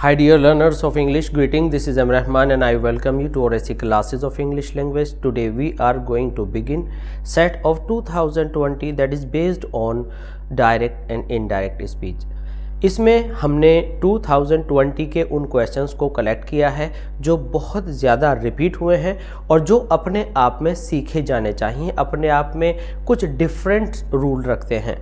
Hi dear learners of English, greeting. This is M. Rahman and I welcome you to our AC classes of English language. Today we are going to begin set of 2020 that is based on direct and indirect speech. इसमें हमने 2020 के उन questions को collect किया है जो बहुत ज़्यादा रिपीट हुए हैं और जो अपने आप में सीखे जाने चाहिए, अपने आप में कुछ डिफरेंट रूल रखते हैं।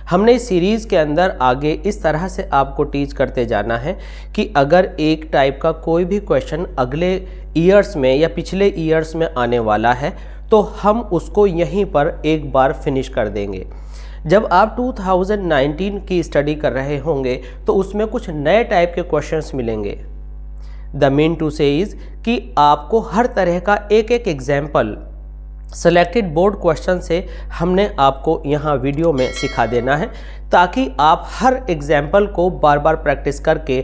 हमने इस सीरीज़ के अंदर आगे इस तरह से आपको टीच करते जाना है कि अगर एक टाइप का कोई भी क्वेश्चन अगले ईयर्स में या पिछले ईयर्स में आने वाला है तो हम उसको यहीं पर एक बार फिनिश कर देंगे। जब आप 2019 की स्टडी कर रहे होंगे तो उसमें कुछ नए टाइप के क्वेश्चंस मिलेंगे। द मीन टू से इज़ कि आपको हर तरह का एक एक एग्जाम्पल सेलेक्टेड बोर्ड क्वेश्चन से हमने आपको यहाँ वीडियो में सिखा देना है ताकि आप हर एग्जाम्पल को बार बार प्रैक्टिस करके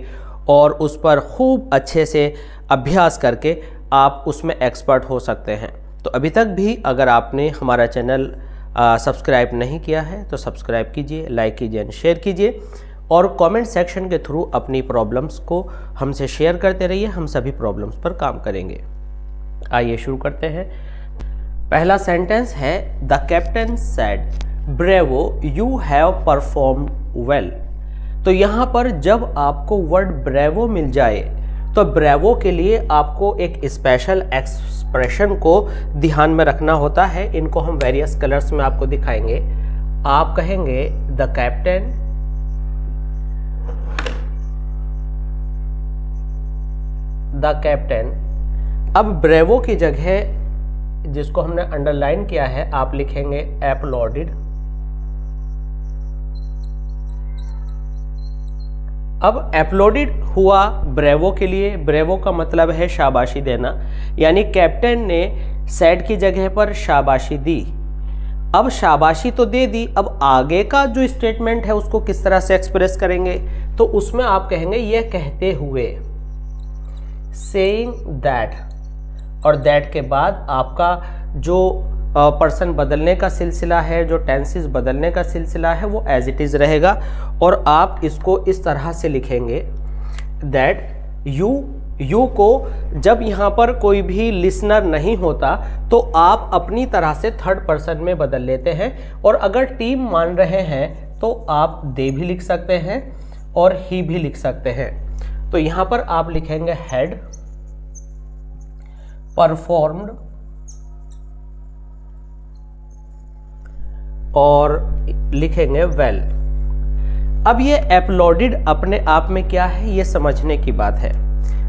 और उस पर खूब अच्छे से अभ्यास करके आप उसमें एक्सपर्ट हो सकते हैं। तो अभी तक भी अगर आपने हमारा चैनल सब्सक्राइब नहीं किया है तो सब्सक्राइब कीजिए, लाइक कीजिए एंड शेयर कीजिए और कमेंट सेक्शन के थ्रू अपनी प्रॉब्लम्स को हमसे शेयर करते रहिए। हम सभी प्रॉब्लम्स पर काम करेंगे। आइए शुरू करते हैं। पहला सेंटेंस है the captain said bravo you have performed well. तो यहाँ पर जब आपको वर्ड ब्रेवो मिल जाए तो ब्रेवो के लिए आपको एक स्पेशल एक्सप्रेशन को ध्यान में रखना होता है। इनको हम वेरियस कलर्स में आपको दिखाएंगे। आप कहेंगे द कैप्टन अब ब्रेवो की जगह जिसको हमने अंडरलाइन किया है आप लिखेंगे अपलॉडेड। अब अपलॉडेड हुआ ब्रेवो के लिए। ब्रेवो का मतलब है शाबाशी देना, यानी कैप्टन ने सेड की जगह पर शाबाशी दी। अब शाबाशी तो दे दी, अब आगे का जो स्टेटमेंट है उसको किस तरह से एक्सप्रेस करेंगे तो उसमें आप कहेंगे यह कहते हुए, सेइंग दैट, और दैट के बाद आपका जो पर्सन बदलने का सिलसिला है, जो टेंसेस बदलने का सिलसिला है वो एज इट इज़ रहेगा और आप इसको इस तरह से लिखेंगे दैट यू को जब यहाँ पर कोई भी लिसनर नहीं होता तो आप अपनी तरह से थर्ड पर्सन में बदल लेते हैं और अगर टीम मान रहे हैं तो आप दे भी लिख सकते हैं और ही भी लिख सकते हैं। तो यहाँ पर आप लिखेंगे हेड परफॉर्म्ड और लिखेंगे वेल। अब ये अपलॉडेड अपने आप में क्या है ये समझने की बात है।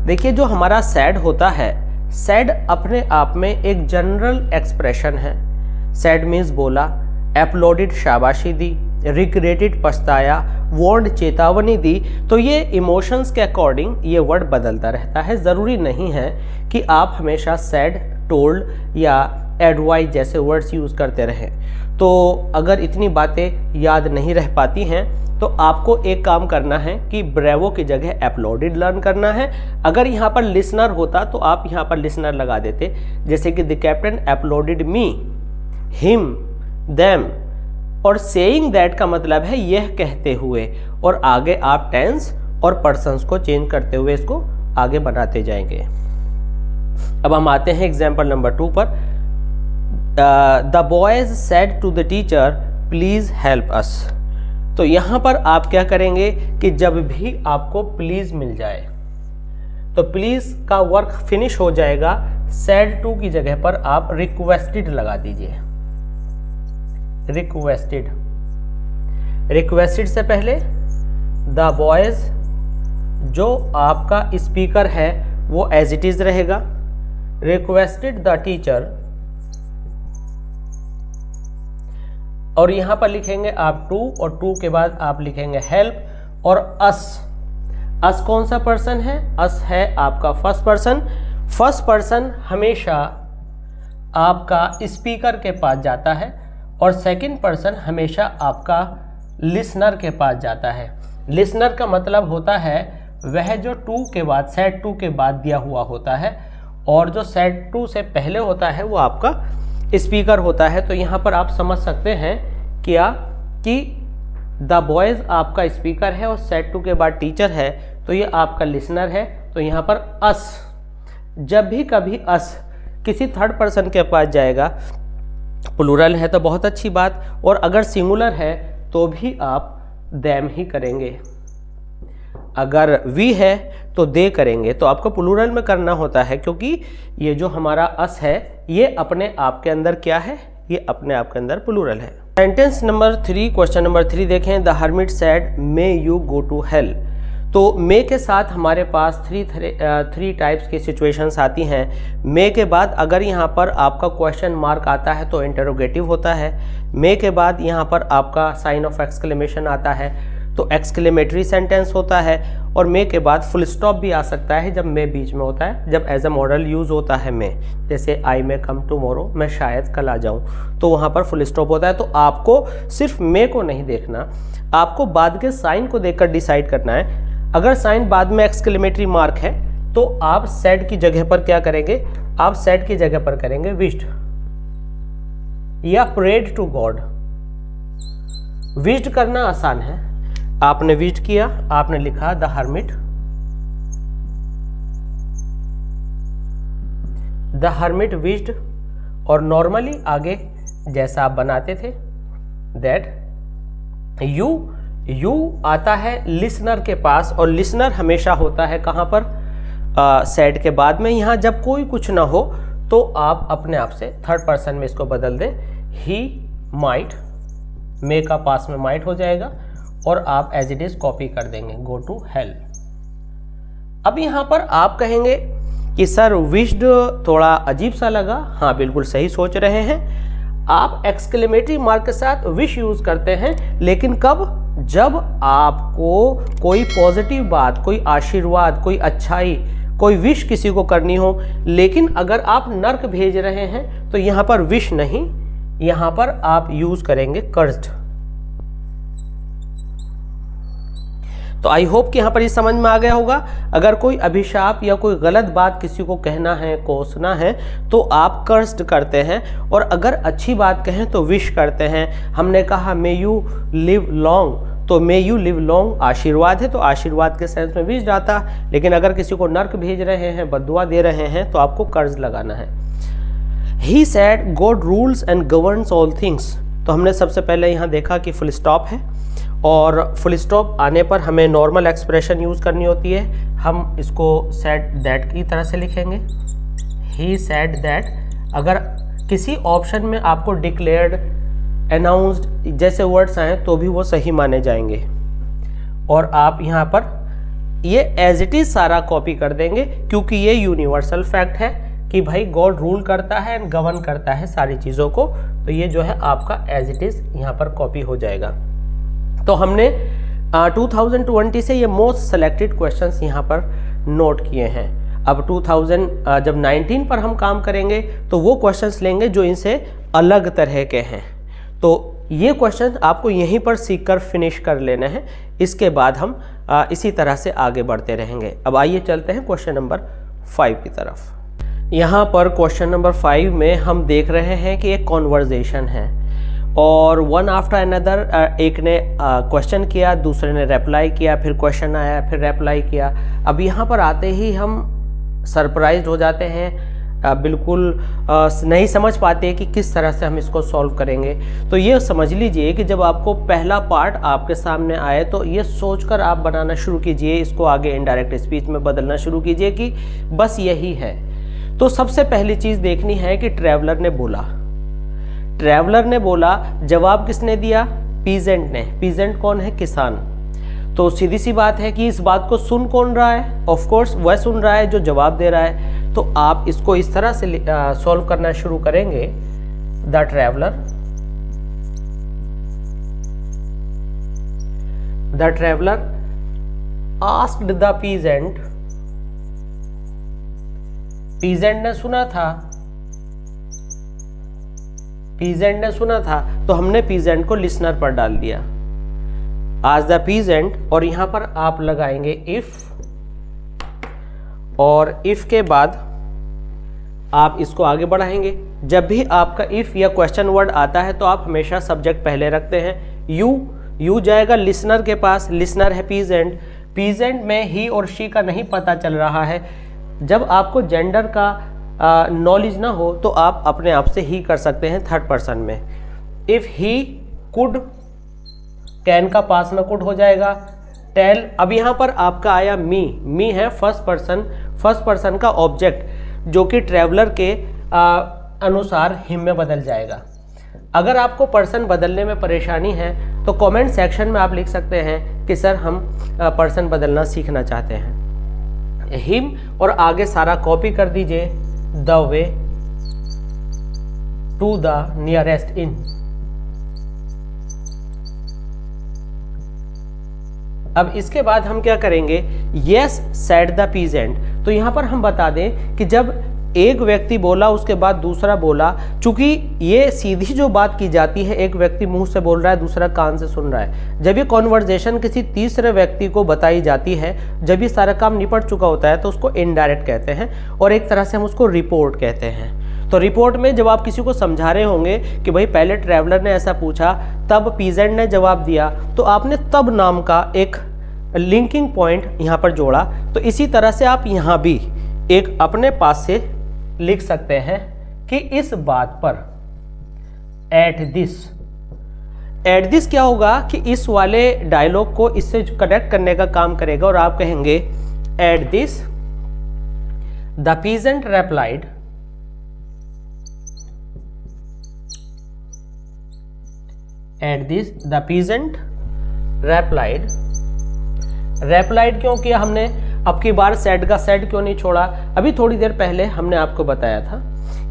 देखिए जो हमारा सैड होता है, सैड अपने आप में एक जनरल एक्सप्रेशन है। सैड मीन्स बोला, अपलॉडेड शाबाशी दी, रिग्रेटेड पछताया, वार्नड चेतावनी दी। तो ये इमोशंस के अकॉर्डिंग ये वर्ड बदलता रहता है। ज़रूरी नहीं है कि आप हमेशा सैड, टोल्ड या एडवाइज जैसे वर्ड्स यूज़ करते रहें। तो अगर इतनी बातें याद नहीं रह पाती हैं तो आपको एक काम करना है कि ब्रेवो की जगह अपलॉडेड लर्न करना है। अगर यहाँ पर लिसनर होता तो आप यहाँ पर लिसनर लगा देते, जैसे कि the captain uploaded me, him, them. और सेइंग दैट का मतलब है यह कहते हुए, और आगे आप टेंस और पर्सन्स को चेंज करते हुए इसको आगे बढ़ाते जाएंगे। अब हम आते हैं एग्जाम्पल नंबर 2 पर। The boys said to the teacher please help us. तो यहाँ पर आप क्या करेंगे कि जब भी आपको प्लीज मिल जाए तो प्लीज का वर्क फिनिश हो जाएगा, सेड टू की जगह पर आप रिक्वेस्टेड लगा दीजिए। रिक्वेस्टेड से पहले द बॉयज जो आपका स्पीकर है वो एज इट इज रहेगा। रिक्वेस्टेड द टीचर और यहाँ पर लिखेंगे आप टू, और टू के बाद आप लिखेंगे हेल्प और अस कौन सा पर्सन है? अस है आपका फर्स्ट पर्सन। फर्स्ट पर्सन हमेशा आपका स्पीकर के पास जाता है और सेकंड पर्सन हमेशा आपका लिसनर के पास जाता है। लिसनर का मतलब होता है वह जो टू के बाद, सेड टू के बाद दिया हुआ होता है, और जो सेड टू से पहले होता है वो आपका स्पीकर होता है। तो यहाँ पर आप समझ सकते हैं क्या कि द बॉयज़ आपका स्पीकर है और सेड टू के बाद टीचर है, तो ये आपका लिसनर है। तो यहाँ पर अस, जब भी कभी अस किसी थर्ड पर्सन के पास जाएगा, प्लूरल है तो बहुत अच्छी बात, और अगर सिंगुलर है तो भी आप देम ही करेंगे। अगर वी है तो दे करेंगे। तो आपको प्लूरल में करना होता है, क्योंकि ये जो हमारा अस है ये अपने आप के अंदर क्या है, ये अपने आप के अंदर प्लूरल है। सेंटेंस नंबर 3, क्वेश्चन नंबर 3 देखें। The hermit said may you go to hell. तो मे के साथ हमारे पास थ्री टाइप्स की सिचुएशंस आती हैं। मे के बाद अगर यहाँ पर आपका क्वेश्चन मार्क आता है तो इंटरोगेटिव होता है। मे के बाद यहाँ पर आपका साइन ऑफ एक्सक्लेमेशन आता है तो एक्सक्लेमेटरी सेंटेंस होता है। और मे के बाद फुल स्टॉप भी आ सकता है जब मे बीच में होता है, जब एज अ मॉडल यूज होता है मे, जैसे आई मे कम टुमारो, मैं शायद कल आ जाऊँ, तो वहाँ पर फुल स्टॉप होता है। तो आपको सिर्फ मे को नहीं देखना, आपको बाद के साइन को देखकर डिसाइड करना है। अगर साइन बाद में एक्सक्लेमेटरी मार्क है तो आप सेड की जगह पर क्या करेंगे, आप सेड की जगह पर करेंगे विश्ड या प्रेड टू गॉड। विश्ड करना आसान है, आपने विश्ड किया, आपने लिखा द हर्मिट विश्ड, और नॉर्मली आगे जैसा आप बनाते थे दैट यू आता है लिसनर के पास, और लिसनर हमेशा होता है कहाँ पर, सेड के बाद में। यहाँ जब कोई कुछ ना हो तो आप अपने आप से थर्ड पर्सन में इसको बदल दें, ही माइट, मे का पास में माइट हो जाएगा और आप एज इट इज कॉपी कर देंगे गो टू हेल। अब यहाँ पर आप कहेंगे कि सर विश्ड थोड़ा अजीब सा लगा। हाँ, बिल्कुल सही सोच रहे हैं आप, एक्सक्लेमेटरी मार्क के साथ विश यूज करते हैं, लेकिन कब, जब आपको कोई पॉजिटिव बात, कोई आशीर्वाद, कोई अच्छाई, कोई विश किसी को करनी हो। लेकिन अगर आप नर्क भेज रहे हैं तो यहाँ पर विश नहीं, यहाँ पर आप यूज करेंगे कर्स्ड। तो आई होप कि यहाँ पर ये समझ में आ गया होगा। अगर कोई अभिशाप या कोई गलत बात किसी को कहना है, कोसना है, तो आप कर्स्ड करते हैं, और अगर अच्छी बात कहें तो विश करते हैं। हमने कहा मे यू लिव लॉन्ग, तो मे यू लिव लॉन्ग आशीर्वाद है, तो आशीर्वाद के सेंस में विश आता। लेकिन अगर किसी को नर्क भेज रहे हैं, बद्दुआ दे रहे हैं, तो आपको कर्ज लगाना है। He said God rules and governs all things. तो हमने सबसे पहले यहाँ देखा कि फुल स्टॉप है, और फुल स्टॉप आने पर हमें नॉर्मल एक्सप्रेशन यूज़ करनी होती है। हम इसको सेड दैट की तरह से लिखेंगे, ही सेड दैट। अगर किसी ऑप्शन में आपको डिक्लेयर्ड, अनाउंस्ड जैसे वर्ड्स आए तो भी वो सही माने जाएंगे, और आप यहाँ पर ये एज इट इज़ सारा कॉपी कर देंगे, क्योंकि ये यूनिवर्सल फैक्ट है कि भाई गॉड रूल करता है एंड गवर्न करता है सारी चीज़ों को। तो ये जो है आपका एज इट इज़ यहाँ पर कॉपी हो जाएगा। तो हमने 2020 से ये मोस्ट सेलेक्टेड क्वेश्चंस यहाँ पर नोट किए हैं। अब 2019 पर हम काम करेंगे तो वो क्वेश्चंस लेंगे जो इनसे अलग तरह के हैं। तो ये क्वेश्चन आपको यहीं पर सीख कर फिनिश कर लेना है, इसके बाद हम इसी तरह से आगे बढ़ते रहेंगे। अब आइए चलते हैं क्वेश्चन नंबर 5 की तरफ। यहाँ पर क्वेश्चन नंबर 5 में हम देख रहे हैं कि एक कॉन्वर्जेशन है, और वन आफ्टर अनदर एक ने क्वेश्चन किया, दूसरे ने रिप्लाई किया, फिर क्वेश्चन आया, फिर रिप्लाई किया। अब यहाँ पर आते ही हम सरप्राइज हो जाते हैं, बिल्कुल नहीं समझ पाते कि किस तरह से हम इसको सॉल्व करेंगे। तो ये समझ लीजिए कि जब आपको पहला पार्ट आपके सामने आए तो ये सोचकर आप बनाना शुरू कीजिए, इसको आगे इनडायरेक्ट स्पीच में बदलना शुरू कीजिए कि बस यही है। तो सबसे पहली चीज़ देखनी है कि ट्रैवलर ने बोला, ट्रैवलर ने बोला, जवाब किसने दिया, पीजेंट ने। पीजेंट कौन है, किसान। तो सीधी सी बात है कि इस बात को सुन कौन रहा है, ऑफ कोर्स वह सुन रहा है जो जवाब दे रहा है। तो आप इसको इस तरह से सॉल्व करना शुरू करेंगे, the traveller asked the peasant. Peasant ने सुना था, पीजेंट ने सुना था, तो हमने पीजेंट को लिसनर पर डाल दिया, आज द पीजेंट, और यहां पर आप लगाएंगे इफ, और इफ के बाद आप इसको आगे बढ़ाएंगे। जब भी आपका इफ या क्वेश्चन वर्ड आता है तो आप हमेशा सब्जेक्ट पहले रखते हैं। यू जाएगा लिसनर के पास, लिसनर है पीजेंट, पीजेंट में ही और शी का नहीं पता चल रहा है, जब आपको जेंडर का नॉलेज ना हो तो आप अपने आप से ही कर सकते हैं थर्ड पर्सन में। इफ़ ही कुड, कैन का पास में कुड हो जाएगा। टेल, अब यहाँ पर आपका आया मी है फर्स्ट पर्सन का ऑब्जेक्ट जो कि ट्रैवलर के अनुसार हिम में बदल जाएगा। अगर आपको पर्सन बदलने में परेशानी है तो कमेंट सेक्शन में आप लिख सकते हैं कि सर हम पर्सन बदलना सीखना चाहते हैं। हिम और आगे सारा कॉपी कर दीजिए। The way to the nearest inn. अब इसके बाद हम क्या करेंगे, यस सेड द पीजेंट। तो यहां पर हम बता दें कि जब एक व्यक्ति बोला उसके बाद दूसरा बोला, चूंकि ये सीधी जो बात की जाती है, एक व्यक्ति मुंह से बोल रहा है दूसरा कान से सुन रहा है, जब ये कॉन्वर्जेशन किसी तीसरे व्यक्ति को बताई जाती है, जब ये सारा काम निपट चुका होता है तो उसको इनडायरेक्ट कहते हैं और एक तरह से हम उसको रिपोर्ट कहते हैं। तो रिपोर्ट में जब आप किसी को समझा रहे होंगे कि भाई पहले ट्रैवलर ने ऐसा पूछा, तब पीजेंट ने जवाब दिया, तो आपने तब नाम का एक लिंकिंग पॉइंट यहाँ पर जोड़ा। तो इसी तरह से आप यहाँ भी एक अपने पास से लिख सकते हैं कि इस बात पर, एट दिस क्या होगा कि इस वाले डायलॉग को इससे कनेक्ट करने का काम करेगा और आप कहेंगे at this the peasant replied, at this the peasant replied क्यों किया हमने, अब की बार सेड का सेड क्यों नहीं छोड़ा। अभी थोड़ी देर पहले हमने आपको बताया था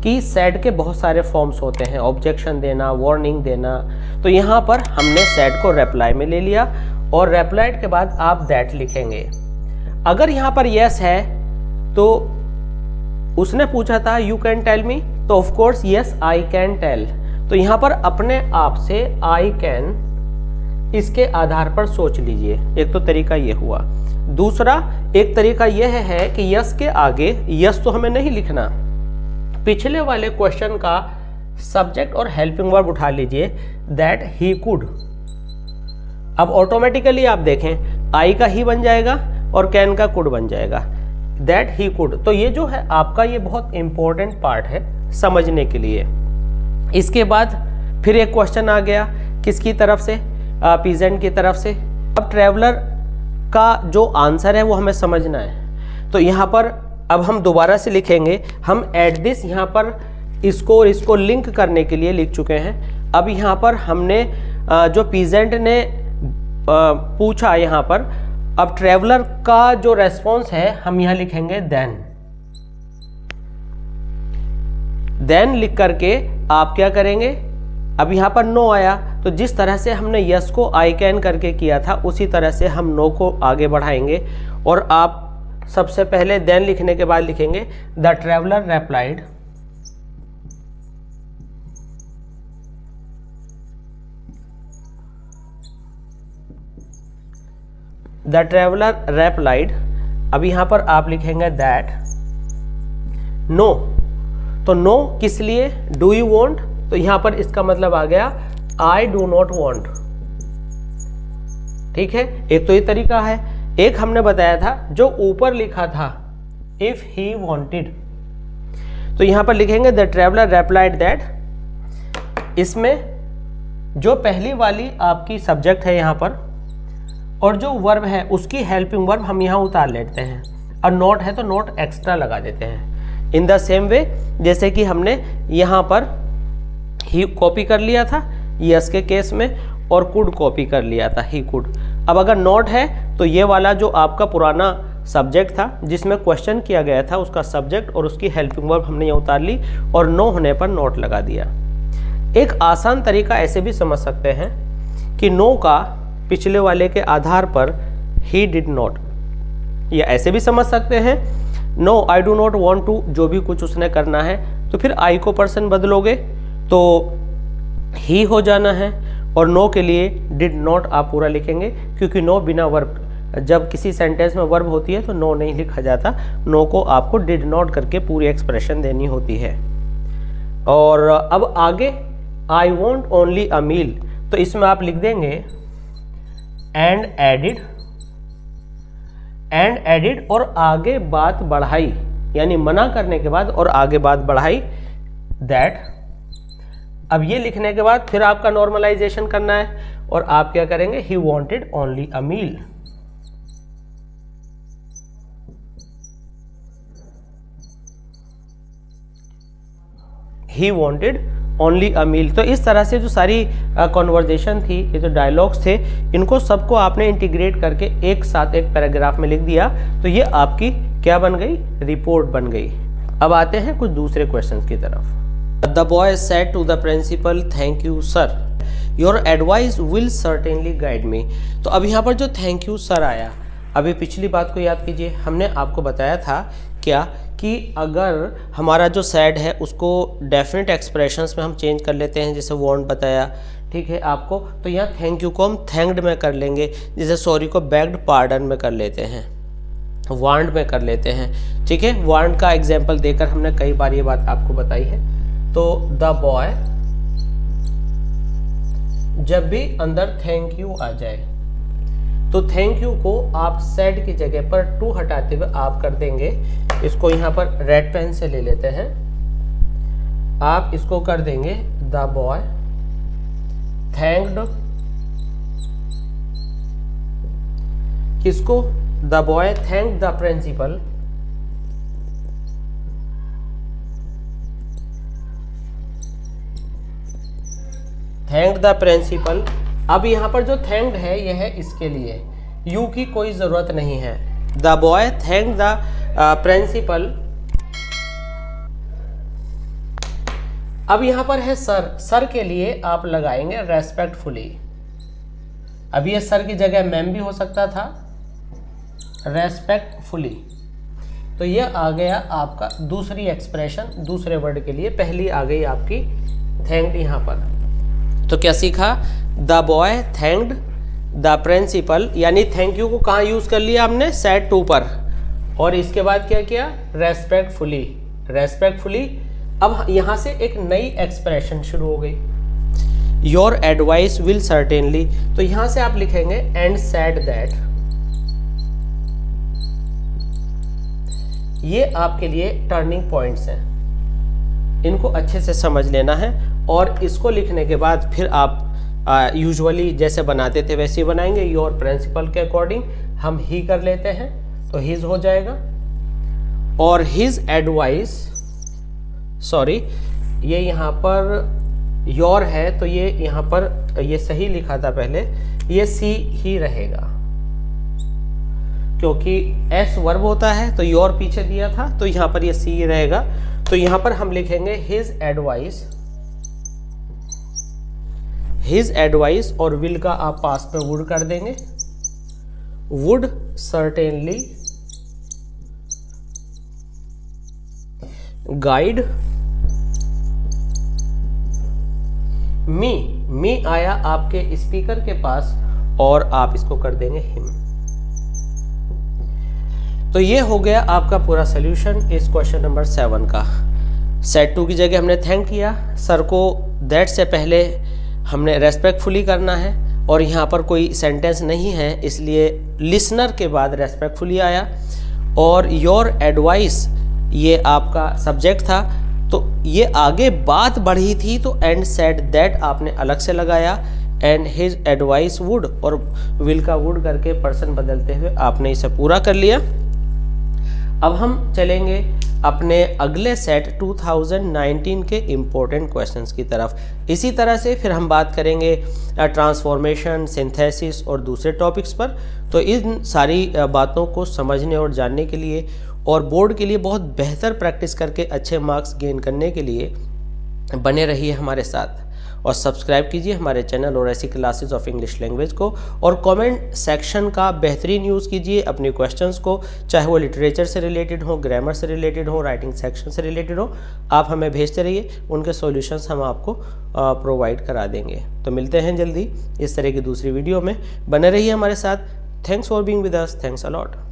कि सेड के बहुत सारे फॉर्म्स होते हैं, ऑब्जेक्शन देना, वार्निंग देना। तो यहाँ पर हमने सेड को रेप्लाई में ले लिया और रेप्लाइड के बाद आप दैट लिखेंगे। अगर यहाँ पर यस है तो उसने पूछा था यू कैन टेल मी, तो of course yes I can tell. तो यहाँ पर अपने आप से आई कैन इसके आधार पर सोच लीजिए। एक तो तरीका ये हुआ। दूसरा एक तरीका यह है कि यस के आगे, यस तो हमें नहीं लिखना, पिछले वाले क्वेश्चन का सब्जेक्ट और हेल्पिंग वर्ब उठा लीजिए, दैट ही कुड। अब ऑटोमेटिकली आप देखें आई का ही बन जाएगा और कैन का कुड बन जाएगा, दैट ही कुड। तो ये जो है आपका, ये बहुत इंपॉर्टेंट पार्ट है समझने के लिए। इसके बाद फिर एक क्वेश्चन आ गया, किसकी तरफ से, पीजेंट की तरफ से। अब ट्रैवलर का जो आंसर है वो हमें समझना है। तो यहाँ पर अब हम दोबारा से लिखेंगे, हम एट दिस यहाँ पर इसको और इसको लिंक करने के लिए लिख चुके हैं। अब यहाँ पर हमने जो पीजेंट ने पूछा यहाँ पर, अब ट्रैवलर का जो रेस्पॉन्स है हम यहाँ लिखेंगे देन लिख करके आप क्या करेंगे, अब यहाँ पर नो आया, तो जिस तरह से हमने यस को आई कैन करके किया था उसी तरह से हम नो को आगे बढ़ाएंगे। और आप सबसे पहले देन लिखने के बाद लिखेंगे the traveller replied, the traveller replied. अब यहाँ पर आप लिखेंगे दैट नो। तो नो किस लिए, डू यू वॉन्ट, तो यहां पर इसका मतलब आ गया आई डू नॉट वॉन्ट। ठीक है, एक तो ये तरीका है। एक हमने बताया था जो ऊपर लिखा था इफ ही वॉन्टेड, तो यहां पर लिखेंगे द ट्रैवलर रेप्लाइड दैट। इसमें जो पहली वाली आपकी सब्जेक्ट है यहां पर और जो वर्ब है उसकी हेल्पिंग वर्ब हम यहां उतार लेते हैं, और नोट है तो नोट एक्स्ट्रा लगा देते हैं। इन द सेम वे जैसे कि हमने यहाँ पर ही कॉपी कर लिया था यस के केस में, और कुड कॉपी कर लिया था ही कुड। अब अगर नॉट है तो ये वाला जो आपका पुराना सब्जेक्ट था जिसमें क्वेश्चन किया गया था उसका सब्जेक्ट और उसकी हेल्पिंग वर्ब हमने यहाँ उतार ली और नो होने पर नॉट लगा दिया। एक आसान तरीका ऐसे भी समझ सकते हैं कि नो का पिछले वाले के आधार पर ही डिड नॉट, या ऐसे भी समझ सकते हैं no I do not want to, जो भी कुछ उसने करना है, तो फिर आई को पर्सन बदलोगे तो ही हो जाना है, और नो के लिए डिड नॉट आप पूरा लिखेंगे, क्योंकि नो बिना वर्ब, जब किसी सेंटेंस में वर्ब होती है तो नो नहीं लिखा जाता, नो को आपको डिड नॉट करके पूरी एक्सप्रेशन देनी होती है। और अब आगे I want only a meal, तो इसमें आप लिख देंगे एंड एडिड एंड एडिड और आगे बात बढ़ाई, यानी मना करने के बाद और आगे बात बढ़ाई, दैट। अब ये लिखने के बाद फिर आपका नॉर्मलाइजेशन करना है और आप क्या करेंगे, he wanted only a meal. He wanted only a meal. तो इस तरह से जो सारी कॉन्वर्जेशन थी, ये जो डायलॉग्स थे, इनको सबको आपने इंटीग्रेट करके एक साथ एक पैराग्राफ में लिख दिया, तो ये आपकी क्या बन गई, रिपोर्ट बन गई। अब आते हैं कुछ दूसरे क्वेश्चंस की तरफ। The boy said to the principal, thank you sir, your advice will certainly guide me. तो अब यहाँ पर जो थैंक यू सर आया, अभी पिछली बात को याद कीजिए, हमने आपको बताया था क्या कि अगर हमारा जो सैड है उसको डेफिनेट एक्सप्रेशंस में हम चेंज कर लेते हैं, जैसे वांट बताया, ठीक है आपको, तो यहाँ थैंक यू को हम थैंक्ड में कर लेंगे, जैसे सॉरी को बेग्ड पार्डन में कर लेते हैं, वांट में कर लेते हैं, ठीक है। वांट का एग्जाम्पल देकर हमने कई बार ये बात आपको बताई है। तो द बॉय, जब भी अंदर थैंक यू आ जाए तो थैंक यू को आप सेड की जगह पर टू हटाते हुए आप कर देंगे, इसको यहाँ पर रेड पेन से ले लेते हैं, आप इसको कर देंगे द बॉय थैंक्ड, किसको, the boy thanked the principal, thanked the principal. अब यहाँ पर जो थैंक्ड है यह है इसके लिए, यू की कोई ज़रूरत नहीं है। The boy thank the principal. अब यहाँ पर है सर, सर के लिए आप लगाएंगे रेस्पेक्टफुली। अब ये सर की जगह मैम भी हो सकता था, रेस्पेक्टफुली। तो ये आ गया आपका दूसरी एक्सप्रेशन दूसरे वर्ड के लिए, पहली आ गई आपकी थैंक्ड यहाँ पर। तो क्या सीखा, the boy thanked the principal, यानी थैंक यू को कहाँ यूज़ कर लिया हमने, सेड टू पर, और इसके बाद क्या किया, रेस्पेक्टफुली, रेस्पेक्टफुली। अब यहाँ से एक नई एक्सप्रेशन शुरू हो गई, योर एडवाइस विल सर्टेनली। तो यहाँ से आप लिखेंगे एंड सेड दैट। ये आपके लिए टर्निंग पॉइंट्स हैं, इनको अच्छे से समझ लेना है, और इसको लिखने के बाद फिर आप यूजुअली जैसे बनाते थे वैसे ही बनाएंगे। योर प्रिंसिपल के अकॉर्डिंग हम ही कर लेते हैं, तो हिज हो जाएगा, और हिज एडवाइस, सॉरी ये यहाँ पर योर है तो ये यहाँ पर ये सही लिखा था पहले, ये सी ही रहेगा क्योंकि एस वर्ब होता है, तो योर पीछे दिया था तो यहाँ पर ये सी रहेगा। तो यहाँ पर हम लिखेंगे हिज एडवाइस, हिज एडवाइस, और विल का आप पास में वुड कर देंगे, वुड सर्टेनली गाइड मी आया आपके स्पीकर के पास और आप इसको कर देंगे हिम। तो ये हो गया आपका पूरा सोल्यूशन इस क्वेश्चन नंबर 7 का। सेड टू की जगह हमने थैंक किया, सर को दैट से पहले हमने रेस्पेक्टफुली करना है, और यहाँ पर कोई सेंटेंस नहीं है इसलिए लिसनर के बाद रेस्पेक्टफुली आया, और योर एडवाइस ये आपका सब्जेक्ट था, तो ये आगे बात बढ़ी थी तो एंड सेड दैट आपने अलग से लगाया, एंड हिज एडवाइस वुड और विल का वुड करके पर्सन बदलते हुए आपने इसे पूरा कर लिया। अब हम चलेंगे अपने अगले सेट 2019 के इम्पोर्टेंट क्वेश्चंस की तरफ। इसी तरह से फिर हम बात करेंगे ट्रांसफॉर्मेशन, सिंथेसिस और दूसरे टॉपिक्स पर। तो इन सारी बातों को समझने और जानने के लिए और बोर्ड के लिए बहुत बेहतर प्रैक्टिस करके अच्छे मार्क्स गेन करने के लिए बने रहिए हमारे साथ, और सब्सक्राइब कीजिए हमारे चैनल और ऐसी क्लासेस ऑफ इंग्लिश लैंग्वेज को, और कमेंट सेक्शन का बेहतरीन यूज़ कीजिए अपने क्वेश्चंस को, चाहे वो लिटरेचर से रिलेटेड हो, ग्रामर से रिलेटेड हो, राइटिंग सेक्शन से रिलेटेड हो, आप हमें भेजते रहिए, उनके सॉल्यूशंस हम आपको प्रोवाइड करा देंगे। तो मिलते हैं जल्दी इस तरह की दूसरी वीडियो में, बने रहिए हमारे साथ। Thanks for being with us, thanks a lot.